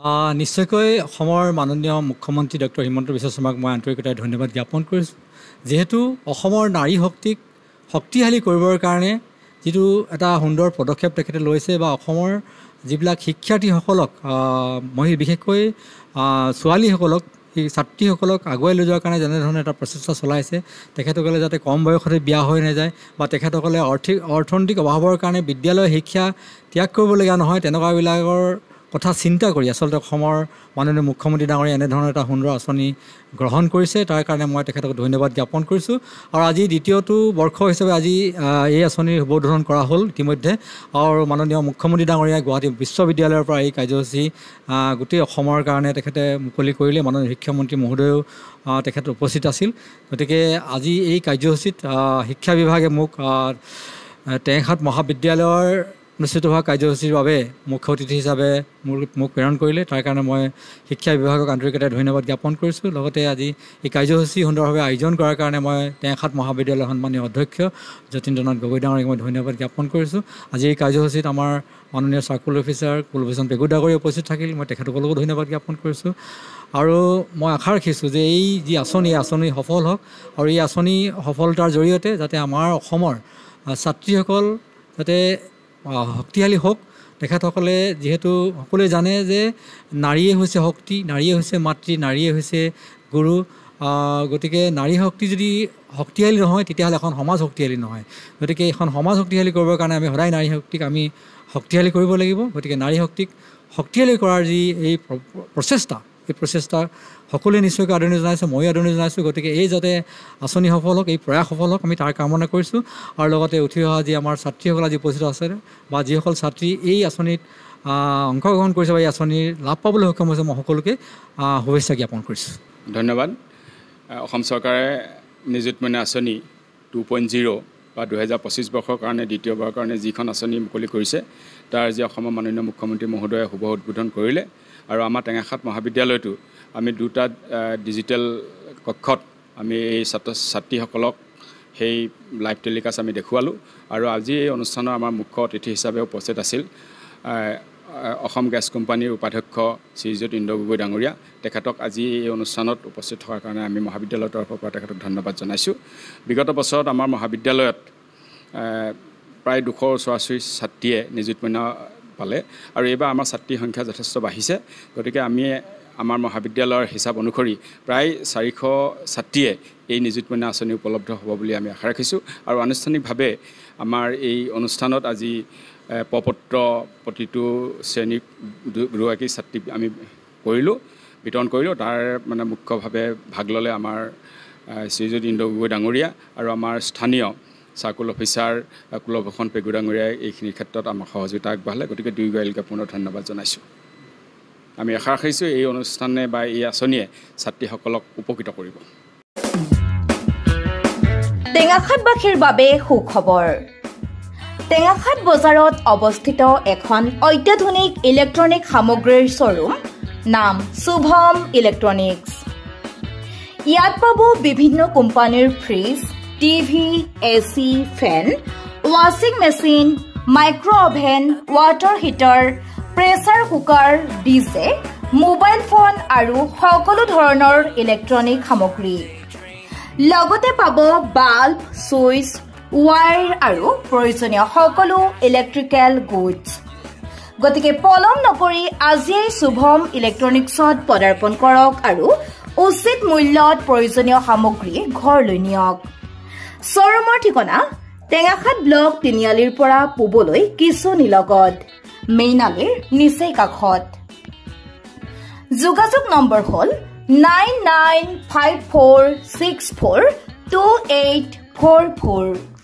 নিশ্চয়কৈ অসমৰ মাননীয় মুখ্যমন্ত্ৰী ডক্টৰ হিমন্ত বিশ্ব শৰ্মাক মই আন্তৰিকতাৰে ধন্যবাদ জ্ঞাপন কৰিছোঁ। যেহেতু অসমৰ নাৰী শক্তিক শক্তিশালী কৰিবৰ কাৰণে যিটো এটা সুন্দৰ পদক্ষেপ তেখেতে লৈছে বা অসমৰ যিবিলাক শিক্ষাৰ্থীসকলক বিশেষকৈ ছোৱালীসকলক ছাত্ৰীসকলক আগুৱাই লৈ যোৱাৰ কাৰণে যেনেধৰণে এটা প্ৰচেষ্টা চলাইছে, তেখেতসকলে যাতে কম বয়সতে বিয়া হৈ নাযায় বা তেখেতসকলে অৰ্থনৈতিক অভাৱৰ কাৰণে বিদ্যালয় শিক্ষা ত্যাগ কৰিবলগীয়া নহয়, তেনেকুৱাবিলাকৰ কথা চিন্তা কৰি আচলতে অসমৰ মাননীয় মুখ্যমন্ত্ৰী ডাঙৰীয়াই এনেধৰণৰ এটা সুন্দৰ আঁচনি গ্ৰহণ কৰিছে। তাৰ কাৰণে মই তেখেতক ধন্যবাদ জ্ঞাপন কৰিছোঁ। আৰু আজি দ্বিতীয়টো বৰ্ষ হিচাপে আজি এই আঁচনিৰ শুভোধন কৰা হ'ল ইতিমধ্যে। আৰু মাননীয় মুখ্যমন্ত্ৰী ডাঙৰীয়াই গুৱাহাটী বিশ্ববিদ্যালয়ৰ পৰা এই কাৰ্যসূচী গোটেই অসমৰ কাৰণে তেখেতে মুকলি কৰিলে। মাননীয় শিক্ষামন্ত্ৰী মহোদয়েও তেখেত উপস্থিত আছিল। গতিকে আজি এই কাৰ্যসূচীত শিক্ষা বিভাগে মোক টেঙাখাত মহাবিদ্যালয়ৰ অনুষ্ঠিত হোৱা কাৰ্যসূচীৰ বাবে মুখ্য অতিথি হিচাপে মোক প্ৰেৰণ কৰিলে। তাৰ কাৰণে মই শিক্ষা বিভাগক আন্তৰিকতাৰে ধন্যবাদ জ্ঞাপন কৰিছোঁ। লগতে আজি এই কাৰ্যসূচী সুন্দৰভাৱে আয়োজন কৰাৰ কাৰণে মই টেঙাখাত মহাবিদ্যালয়ৰ সন্মানীয় অধ্যক্ষ যতীন্দ্ৰনাথ গগৈ ডাঙৰীয়াক মই ধন্যবাদ জ্ঞাপন কৰিছোঁ। আজি এই কাৰ্যসূচীত আমাৰ মাননীয় চাৰ্কুল অফিচাৰ কুলভূষণ পেগু ডাঙৰীয়া উপস্থিত থাকিল, মই তেখেতসকলকো ধন্যবাদ জ্ঞাপন কৰিছোঁ। আৰু মই আশা ৰাখিছোঁ যে এই যি আঁচনি সফল হওক আৰু এই আঁচনি সফলতাৰ জৰিয়তে যাতে আমাৰ অসমৰ ছাত্ৰীসকল যাতে শক্তিশালী হওক। তেখেতসকলে যিহেতু সকলোৱে জানে যে নাৰীয়ে হৈছে শক্তি, নাৰীয়ে হৈছে মাতৃ, নাৰীয়ে হৈছে গুৰু। গতিকে নাৰী শক্তি যদি শক্তিশালী নহয় তেতিয়াহ'লে এখন সমাজ শক্তিশালী নহয়। গতিকে এখন সমাজ শক্তিশালী কৰিবৰ কাৰণে আমি সদায় নাৰী শক্তিক আমি শক্তিশালী কৰিব লাগিব। গতিকে নাৰী শক্তিক শক্তিশালী কৰাৰ যি এই প্ৰচেষ্টা, এই প্ৰচেষ্টা সকলোৱে নিশ্চয়কৈ আদৰণি জনাইছোঁ, ময়ো আদৰণি জনাইছোঁ। গতিকে এই যাতে আঁচনি সফল হওক, এই প্ৰয়াস সফল হওক, আমি তাৰ কামনা কৰিছোঁ। আৰু লগতে উঠি অহা যি আমাৰ ছাত্ৰীসকল আজি উপস্থিত আছে বা যিসকল ছাত্ৰী এই আঁচনিত অংশগ্ৰহণ কৰিছে বা এই আঁচনিৰ লাভ পাবলৈ সক্ষম হৈছে, মই সকলোকে শুভেচ্ছা জ্ঞাপন কৰিছোঁ। ধন্যবাদ। অসম চৰকাৰে নিযুত মইনা আঁচনি 2.0 বা 2025 বৰ্ষৰ কাৰণে দ্বিতীয়বাৰৰ কাৰণে যিখন আঁচনি মুকলি কৰিছে, তাৰ যি অসমৰ মাননীয় মুখ্যমন্ত্ৰী মহোদয়ে শুভ উদ্বোধন কৰিলে। আৰু আমাৰ টেঙাখাত মহাবিদ্যালয়তো আমি দুটা ডিজিটেল কক্ষত আমি এই ছাত্ৰীসকলক সেই লাইভ টেলিকাষ্ট আমি দেখুৱালোঁ। আৰু আজি এই অনুষ্ঠানৰ আমাৰ মুখ্য অতিথি হিচাপে উপস্থিত আছিল অসম গেছ কোম্পানীৰ উপাধ্যক্ষ শ্ৰীযুত ইন্দ্ৰ গগৈ ডাঙৰীয়া। তেখেতক আজি এই অনুষ্ঠানত উপস্থিত থকাৰ কাৰণে আমি মহাবিদ্যালয়ৰ তৰফৰ পৰা তেখেতক ধন্যবাদ জনাইছোঁ। বিগত বছৰত আমাৰ মহাবিদ্যালয়ত প্ৰায় 200 ওচৰা-ওচৰি ছাত্ৰীয়ে নিযুত মইনা পালে আৰু এইবাৰ আমাৰ ছাত্ৰীৰ সংখ্যা যথেষ্ট বাঢ়িছে। গতিকে আমি আমাৰ মহাবিদ্যালয়ৰ হিচাপ অনুসৰি প্ৰায় 400 ছাত্ৰীয়ে এই নিযুত মইনা আঁচনি উপলব্ধ হ'ব বুলি আমি আশা ৰাখিছোঁ। আৰু আনুষ্ঠানিকভাৱে আমাৰ এই অনুষ্ঠানত আজি প্ৰপত্ৰ প্ৰতিটো শ্ৰেণীৰ 2গৰাকী ছাত্ৰী আমি বিতৰণ কৰিলোঁ। তাৰ মানে মুখ্যভাৱে ভাগ ল'লে আমাৰ শ্ৰীযুত ইন্দ্ৰ গগৈ ডাঙৰীয়া আৰু আমাৰ স্থানীয় চাৰ্কুল অফিচাৰ কুলভূষণ পেগু ডাঙৰীয়াই এইখিনি ক্ষেত্ৰত আমাক সহযোগিতা আগবঢ়ালে। গতিকে দুয়োগৰাকীকে পুনৰ ধন্যবাদ জনাইছোঁ। আমি আশা ৰাখিছোঁ এই অনুষ্ঠানে বা এই আঁচনিয়ে ছাত্ৰীসকলক উপকৃত কৰিব। টেঙাখাতবাসীৰ বাবে সুখবৰ। টেঙাখাত বজাৰত অৱস্থিত এখন অত্যাধুনিক ইলেক্ট্ৰনিক সামগ্ৰীৰ শ্বৰুম, নাম শুভম ইলেক্ট্ৰনিক্স। ইয়াত পাব বিভিন্ন কোম্পানীৰ ফ্ৰিজ, টিভি, এচি, ফেন, ৱাশ্বিং machine, micro' oven, water heater, pressure cooker, DJ, mobile phone আৰু সকলো ধৰণৰ ইলেক্ট্ৰনিক সামগ্ৰী। লগতে পাব বাল্ব, ছুইচ, ৱায়াৰ আৰু প্ৰয়োজনীয় সকলো ইলেক্ট্ৰিকেল গুডছ। গতিকে পলম নকৰি আজিয়েই শুভম ইলেক্ট্ৰনিক্সত পদাৰ্পণ কৰক আৰু উচিত মূল্যত প্ৰয়োজনীয় সামগ্ৰী ঘৰলৈ নিয়ক। শ্বৰুমৰ ঠিকনা টেঙাখাত ব্লক তিনিআলিৰ পৰা পূবলৈ কিছু নিলগত, মেইন আলিৰ নিচেই কাষত। যোগাযোগ নম্বৰ হ'ল 9954642844।